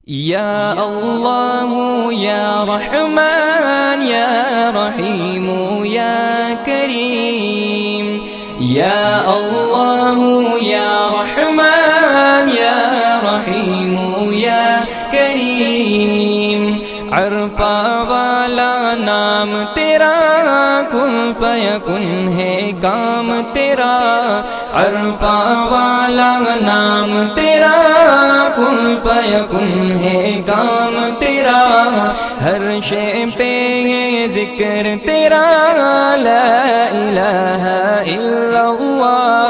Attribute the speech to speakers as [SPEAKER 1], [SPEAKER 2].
[SPEAKER 1] या अल्लाह या रहमान या रहीम या करीम। या अल्लाह या रहमान या रहीम या करीम। अरफा वाला नाम तेरा, कुन फयकुन है काम तेरा। अरफा वाला नाम तेरा, कुन फयकुन है काम तेरा। हर शे पे है जिक्र तेरा, ला इलाहा इल्लल्लाह